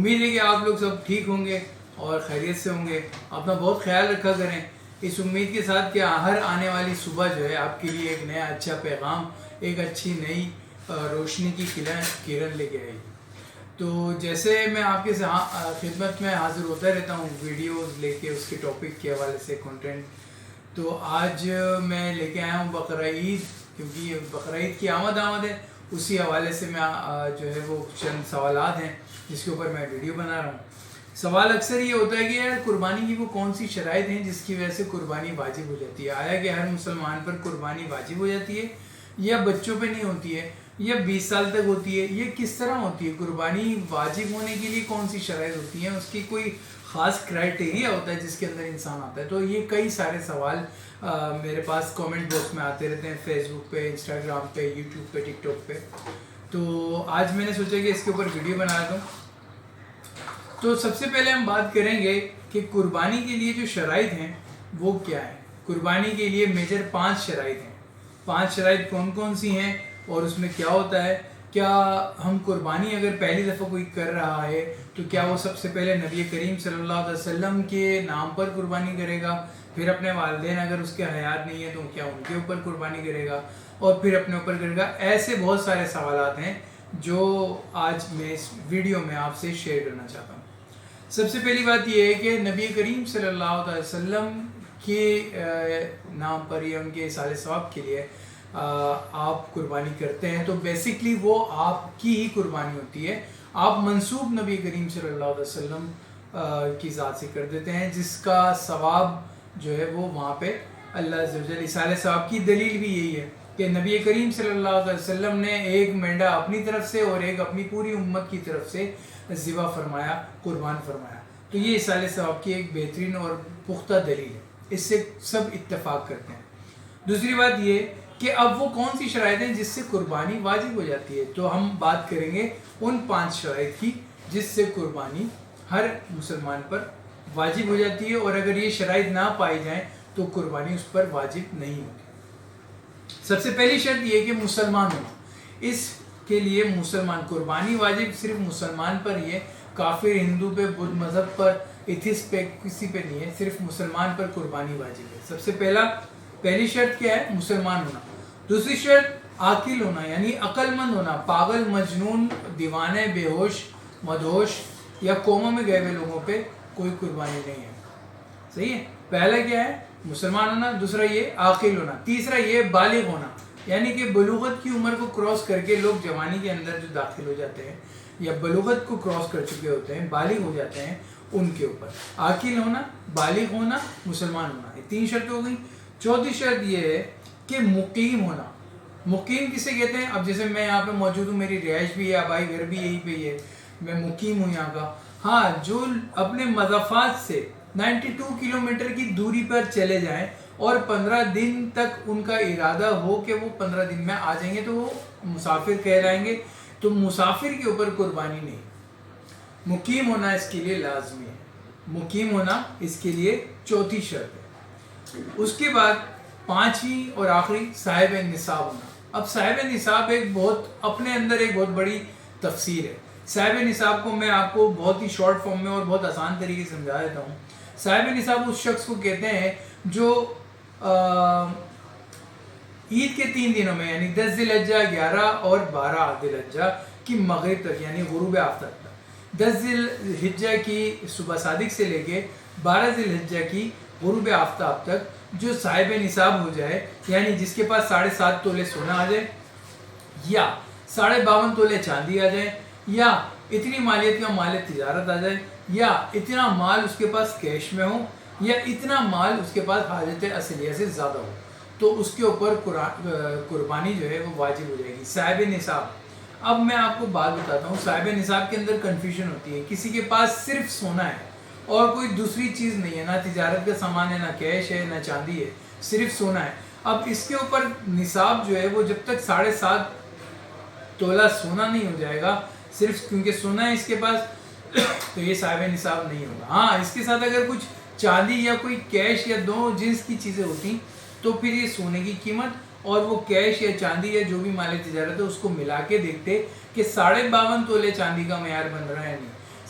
امید ہے کہ آپ لوگ سب ٹھیک ہوں گے اور خیریت سے ہوں گے. اپنا بہت خیال رکھا کریں اس امید کے ساتھ کہ ہر آنے والی صبح جو ہے آپ کے لیے ایک نیا اچھا پیغام, ایک اچھی نئی روشنی کی کرن لے کے آئے گی. تو جیسے میں آپ کے خدمت میں حاضر ہوتا رہتا ہوں ویڈیوز لے کے اس کے ٹاپک کے حوالے سے کنٹینٹ, تو آج میں لے کے آیا ہوں بقرعید, کیونکہ یہ بقرعید کی آمد ہے. اسی حوالے سے میں جو ہے وہ چند سوالات ہیں جس کے اوپر میں ویڈیو بنا رہا ہوں. سوال اکثر یہ ہوتا ہے کہ یار قربانی کی وہ کون سی شرائط ہیں جس کی وجہ سے قربانی واجب ہو جاتی ہے. آیا کہ ہر مسلمان پر قربانی واجب ہو جاتی ہے یا بچوں پہ نہیں ہوتی ہے یا 20 سال تک ہوتی ہے, یہ کس طرح ہوتی ہے؟ قربانی واجب ہونے کے لیے کون سی شرائط ہوتی ہیں؟ اس کی کوئی خاص کرائٹیریا ہوتا ہے جس کے اندر انسان آتا ہے؟ تو یہ کئی سارے سوال میرے پاس کامنٹ باکس میں آتے رہتے ہیں, فیس بک پہ, انسٹاگرام پہ, یوٹیوب پہ, ٹک ٹاک پہ. تو آج میں نے سوچا کہ اس کے اوپر ویڈیو بنا دوں. تو سب سے پہلے ہم بات کریں گے کہ قربانی کے لیے جو شرائط ہیں وہ کیا ہیں. قربانی کے لیے میجر 5 شرائط ہیں. 5 شرائط کون کون سی ہیں اور اس میں کیا ہوتا ہے؟ کیا ہم قربانی اگر پہلی دفعہ کوئی کر رہا ہے تو کیا وہ سب سے پہلے نبی کریم صلی اللہ علیہ وسلم کے نام پر قربانی کرے گا, پھر اپنے والدین اگر اس کے حیات نہیں ہے تو کیا ان کے اوپر قربانی کرے گا, اور پھر اپنے اوپر کرے گا؟ ایسے بہت سارے سوالات ہیں جو آج میں اس ویڈیو میں آپ سے شیئر کرنا چاہتا ہوں. سب سے پہلی بات یہ ہے کہ نبی کریم صلی اللہ علیہ وسلم کے نام پر یا ان کے اصال ثواب کے لیے آپ قربانی کرتے ہیں تو بیسکلی وہ آپ کی ہی قربانی ہوتی ہے. آپ منسوب نبی کریم صلی اللہ علیہ وسلم کی ذات سے کر دیتے ہیں, جس کا ثواب جو ہے وہ وہاں پہ اللہ عز و جل. اصال ثواب کی دلیل بھی یہی ہے کہ نبی کریم صلی اللہ علیہ وسلم نے ایک مینڈا اپنی طرف سے اور ایک اپنی پوری امت کی طرف سے ذبح فرمایا, قربان فرمایا. تو یہ اصال ثواب کی ایک بہترین اور پختہ دلیل ہے, اس سے سب اتفاق کرتے ہیں. دوسری بات یہ کہ اب وہ کون سی شرائط ہیں جس سے قربانی واجب ہو جاتی ہے. تو ہم بات کریں گے ان 5 شرائط کی جس سے قربانی ہر مسلمان پر واجب ہو جاتی ہے, اور اگر یہ شرائط نہ پائی جائیں تو قربانی اس پر واجب نہیں ہوتی. سب سے پہلی شرط یہ کہ مسلمان ہونا. اس کے لیے مسلمان, قربانی واجب صرف مسلمان پر ہی ہے, کافر, ہندو پہ, بدھ مذہب پر, ایتھسٹ پہ, کسی پہ نہیں ہے, صرف مسلمان پر قربانی واجب ہے. سب سے پہلی شرط کیا ہے؟ مسلمان ہونا. دوسری شرط عاقل ہونا, یعنی عقل مند ہونا. پاگل, مجنون, دیوانے, بے ہوش, مدہوش یا کوما میں گئے ہوئے لوگوں پہ کوئی قربانی نہیں ہے. صحیح ہے؟ پہلا کیا ہے؟ مسلمان ہونا. دوسرا یہ عاقل ہونا. تیسرا یہ بالغ ہونا, یعنی کہ بلوغت کی عمر کو کراس کر کے لوگ جوانی کے اندر جو داخل ہو جاتے ہیں یا بلوغت کو کراس کر چکے ہوتے ہیں, بالغ ہو جاتے ہیں, ان کے اوپر عاقل ہونا, بالغ ہونا, مسلمان ہونا. یہ 3 شرط ہو گئی. چوتھی شرط یہ ہے کہ مقیم ہونا. مقیم کسے کہتے ہیں؟ اب جیسے میں یہاں پہ موجود ہوں, میری رہائش بھی ہے, آبائی گھر بھی یہی پہ ہی ہے, میں مقیم ہوں یہاں کا. ہاں, جو اپنے مضافات سے 92 کلومیٹر کی دوری پر چلے جائیں اور 15 دن تک ان کا ارادہ ہو کہ وہ 15 دن میں آ جائیں گے تو وہ مسافر کہلائیں گے. تو مسافر کے اوپر قربانی نہیں. مقیم ہونا اس کے لیے لازمی ہے. مقیم ہونا اس کے لیے چوتھی شرط ہے. اس کے بعد 5ویں اور آخری صاحب نصاب ہونا. اب صاحب نصاب اپنے اندر ایک بہت بڑی تفسیر ہے. صاحب نصاب کو میں آپ کو بہت ہی شارٹ فارم میں اور بہت آسان طریقے سے سمجھا دیتا ہوں. صاحب نصاب اس شخص کو کہتے ہیں جو عید کے 3 دنوں میں, یعنی 10 ذی الحجہ, 11 اور 12 ذی الحجہ کی مغرب تک, یعنی غروب آفتاب تک, 10 ذی الحجہ کی صبح صادق سے لے کے 12 ذی الحجہ کی غروب آفتاب تک جو صاحب نصاب ہو جائے, یعنی جس کے پاس 7.5 تولے سونا آ جائے یا 52.5 تولے چاندی آ جائے یا اتنی مالیت کا مال تجارت آ جائے یا اتنا مال اس کے پاس کیش میں ہو یا اتنا مال اس کے پاس حاجت اصلیہ سے زیادہ ہو, تو اس کے اوپر قربانی جو ہے وہ واجب ہو جائے گی. صاحب نصاب. اب میں آپ کو بات بتاتا ہوں, صاحب نصاب کے اندر کنفیوژن ہوتی ہے. کسی کے پاس صرف سونا ہے اور کوئی دوسری چیز نہیں ہے, نہ تجارت کا سامان ہے, نہ کیش ہے, نہ چاندی ہے, صرف سونا ہے. اب اس کے اوپر نصاب جو ہے وہ جب تک 7.5 تولہ سونا نہیں ہو جائے گا, صرف کیونکہ سونا ہے اس کے پاس, تو یہ صاحب نصاب نہیں ہوگا. ہاں, اس کے ساتھ اگر کچھ چاندی یا کوئی کیش یا دو جنس کی چیزیں ہوتی تو پھر یہ سونے کی قیمت اور وہ کیش یا چاندی یا جو بھی مال تجارت ہے اس کو ملا کے دیکھتے کہ 52.5 تولے چاندی کا معیار بن رہا ہے, نہیں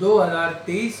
2023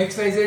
XYZ